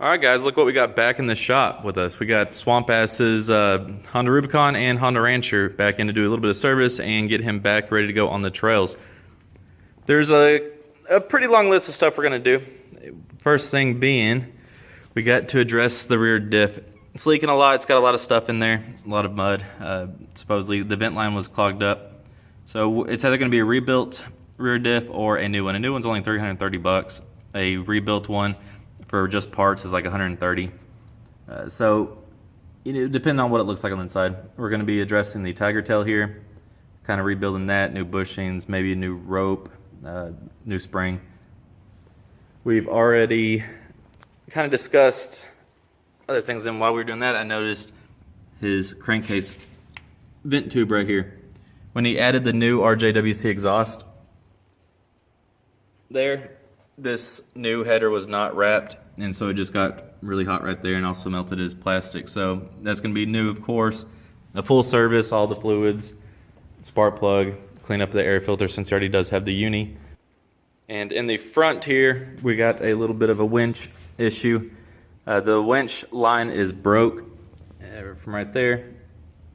All right, guys, look what we got back in the shop with us. We got SwampAss's Honda Rubicon and Honda Rancher back in to do a little bit of service and get him back ready to go on the trails. There's a pretty long list of stuff we're going to do. First thing being, we got to address the rear diff. It's leaking a lot. It's got a lot of stuff in there, a lot of mud. Supposedly the vent line was clogged up. So it's either going to be a rebuilt rear diff or a new one. A new one's only $330. A rebuilt one for just parts is like 130. So, depending on what it looks like on the inside, we're going to be addressing the tiger tail here, kind of rebuilding that, new bushings, maybe a new rope, new spring. We've already kind of discussed other things, and while we were doing that, I noticed his crankcase vent tube right here. When he added the new RJWC exhaust there, this new header was not wrapped, and so it just got really hot right there and also melted his plastic. So that's going to be new, of course. A full service, all the fluids, spark plug, clean up the air filter since he already does have the uni. And in the front here, we got a little bit of a winch issue. The winch line is broke from right there.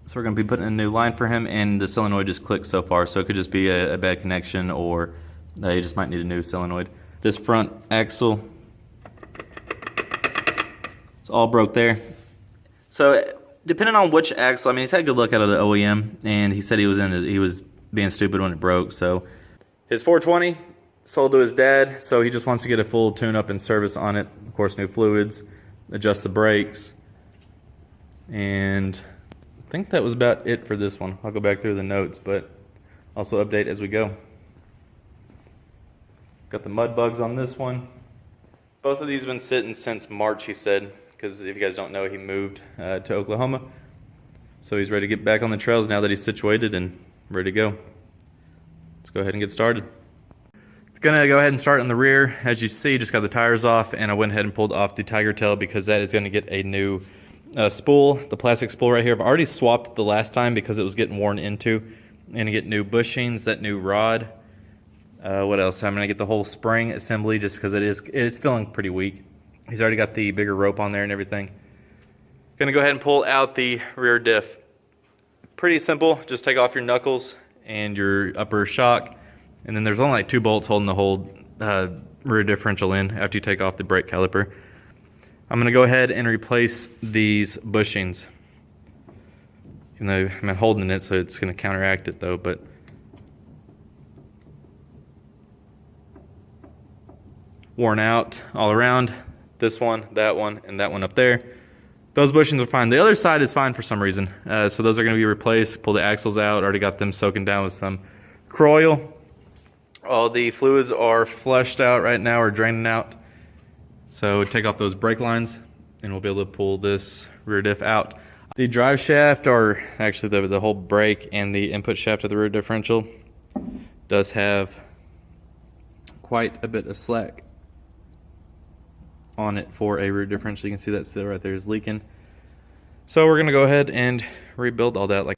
So we're going to be putting a new line for him, and the solenoid just clicked so far. So it could just be a bad connection, or you just might need a new solenoid. This front axle, it's all broke there. So depending on which axle, I mean, he's had a good look out of the OEM, and he said he was being stupid when it broke. So his 420 sold to his dad, so he just wants to get a full tune-up and service on it. Of course, new fluids, adjust the brakes, and I think that was about it for this one. I'll go back through the notes, but also update as we go. Got the mud bugs on this one. Both of these have been sitting since March, he said, because if you guys don't know, he moved to Oklahoma. So he's ready to get back on the trails now that he's situated and ready to go. Let's go ahead and get started. It's gonna go ahead and start in the rear. As you see, just got the tires off, and I went ahead and pulled off the tiger tail because that is gonna get a new spool, the plastic spool right here. I've already swapped the last time because it was getting worn into, and to get new bushings, that new rod. What else? I'm gonna get the whole spring assembly just because it's feeling pretty weak. He's already got the bigger rope on there and everything. Gonna go ahead and pull out the rear diff. Pretty simple. Just take off your knuckles and your upper shock, and then there's only like 2 bolts holding the whole rear differential in after you take off the brake caliper. I'm gonna go ahead and replace these bushings. Even though I'm holding it, so it's gonna counteract it though, but worn out all around. This one, and that one up there. Those bushings are fine. The other side is fine for some reason. So those are going to be replaced. Pull the axles out. Already got them soaking down with some Croil. All the fluids are flushed out right now, or draining out. So take off those brake lines, and we'll be able to pull this rear diff out. The drive shaft, or actually the whole brake and the input shaft of the rear differential, does have quite a bit of slack on it for a rear differential. You can see that seal right there is leaking. So we're gonna go ahead and rebuild all that. Okay,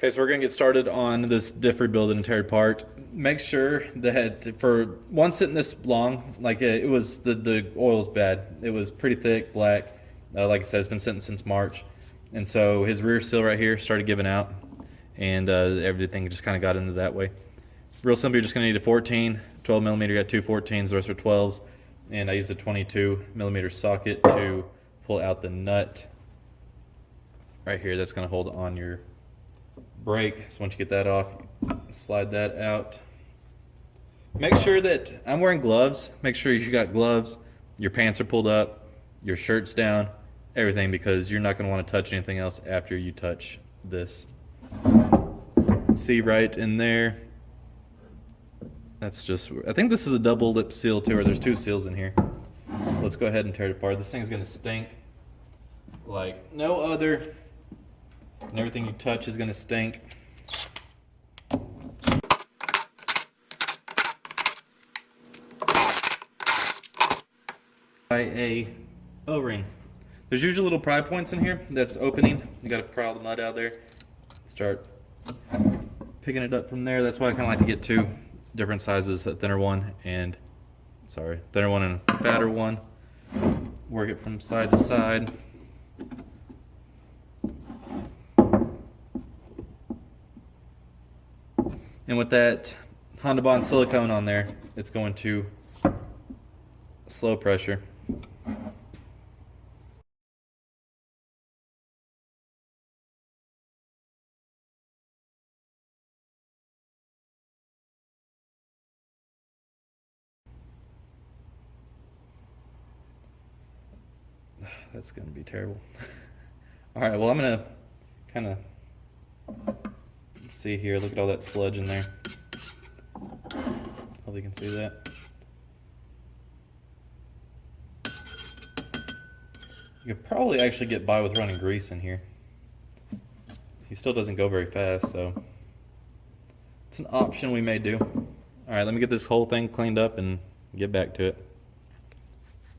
so we're gonna get started on this diff rebuild and tear apart. Make sure that for one sitting this long, it was the oil's bad. It was pretty thick, black. Like I said, it's been sitting since March, and so his rear seal right here started giving out, and everything just kind of got into that way. Real simple. You're just gonna need a 14, 12 millimeter. Got 2 14s, the rest are 12s. And I used a 22 millimeter socket to pull out the nut right here. That's going to hold on your brake. So once you get that off, slide that out. Make sure that I'm wearing gloves. Make sure you got gloves. Your pants are pulled up. Your shirt's down. Everything, because you're not going to want to touch anything else after you touch this. See right in there. That's just, I think this is a double lip seal too, or there's 2 seals in here. Let's go ahead and tear it apart. This thing's gonna stink like no other, and everything you touch is gonna stink. By a O-ring. There's usually little pry points in here that's opening. You gotta pry all the mud out of there. Start picking it up from there. That's why I kind of like to get 2 different sizes, a thinner one and, thinner one and a fatter one. work it from side to side. And with that Honda Bond silicone on there, it's going to slow pressure. That's going to be terrible. All right, well, I'm going to kind of see here. Look at all that sludge in there. Hope you can see that. You could probably actually get by with running grease in here. He still doesn't go very fast, so it's an option we may do. All right, let me get this whole thing cleaned up and get back to it.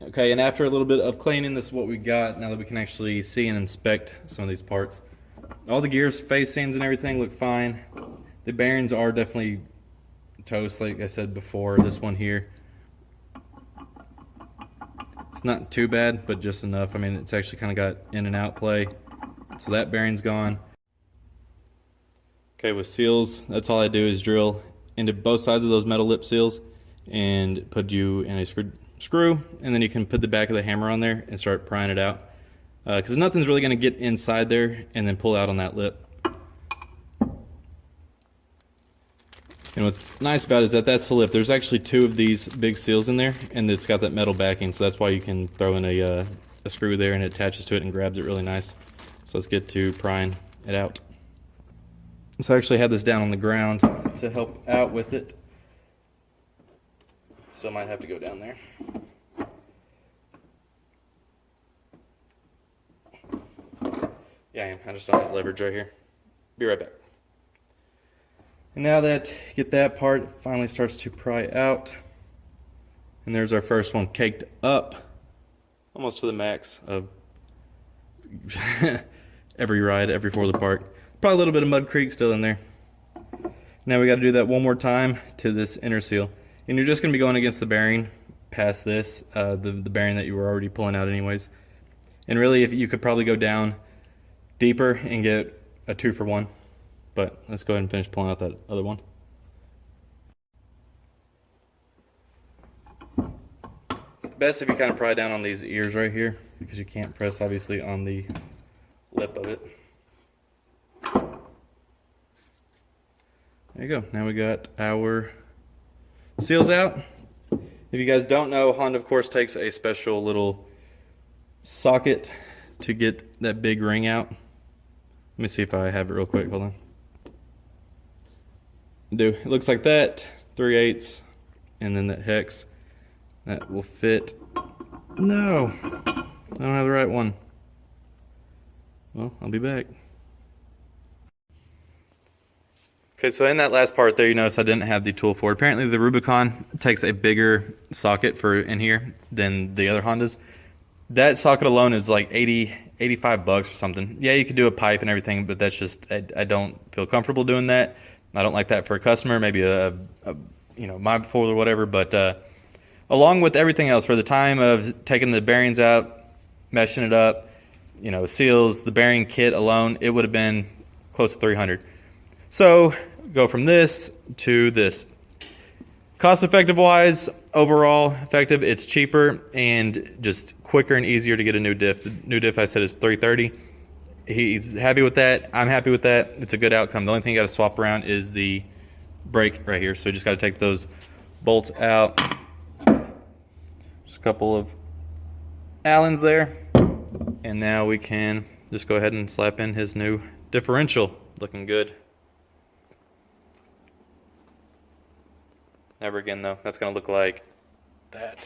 Okay, and after a little bit of cleaning, this is what we got now that we can actually see and inspect some of these parts. All the gears, facings, and everything look fine. The bearings are definitely toast, like I said before. This one here, it's not too bad, but just enough. I mean, it's actually kind of got in and out play. So that bearing's gone. Okay, with seals, that's all I do is drill into both sides of those metal lip seals and put you in a screw, and then you can put the back of the hammer on there and start prying it out, because nothing's really going to get inside there and then pull out on that lip. And what's nice about it is that that's the lip. There's actually two of these big seals in there, and it's got that metal backing, so that's why you can throw in a screw there and it attaches to it and grabs it really nice. So let's get to prying it out. So I actually had this down on the ground to help out with it. So I might have to go down there. Yeah, I am. I just don't have leverage right here. Be right back. And now that you get that part, it finally starts to pry out. And there's our first one caked up, almost to the max of every ride, every for the park. Probably a little bit of Mud Creek still in there. Now we got to do that one more time to this inner seal. And you're just going to be going against the bearing past this, the bearing that you were already pulling out anyways. And really, if you could probably go down deeper and get a 2-for-1. But let's go ahead and finish pulling out that other one. It's best if you kind of pry down on these ears right here, because you can't press obviously on the lip of it. There you go. Now we got our seals out. If you guys don't know, Honda of course takes a special little socket to get that big ring out. Let me see if I have it real quick. Hold on. It looks like that, 3/8, and then that hex that will fit. No, I don't have the right one. Well, I'll be back. Okay, so in that last part there, you notice I didn't have the tool for it. Apparently the Rubicon takes a bigger socket for in here than the other Hondas. That socket alone is like 85 bucks or something. Yeah, you could do a pipe and everything, but that's just, I don't feel comfortable doing that. I don't like that for a customer, maybe a my before or whatever, but along with everything else, for the time of taking the bearings out, meshing it up, seals, the bearing kit alone, it would have been close to 300. So go from this to this. Cost effective wise, overall effective, it's cheaper and just quicker and easier to get a new diff. The new diff I said is $330. He's happy with that. I'm happy with that. It's a good outcome. The only thing you got to swap around is the brake right here. So you just got to take those bolts out. Just a couple of Allens there. And now we can just go ahead and slap in his new differential. Looking good. Never again though. That's going to look like that.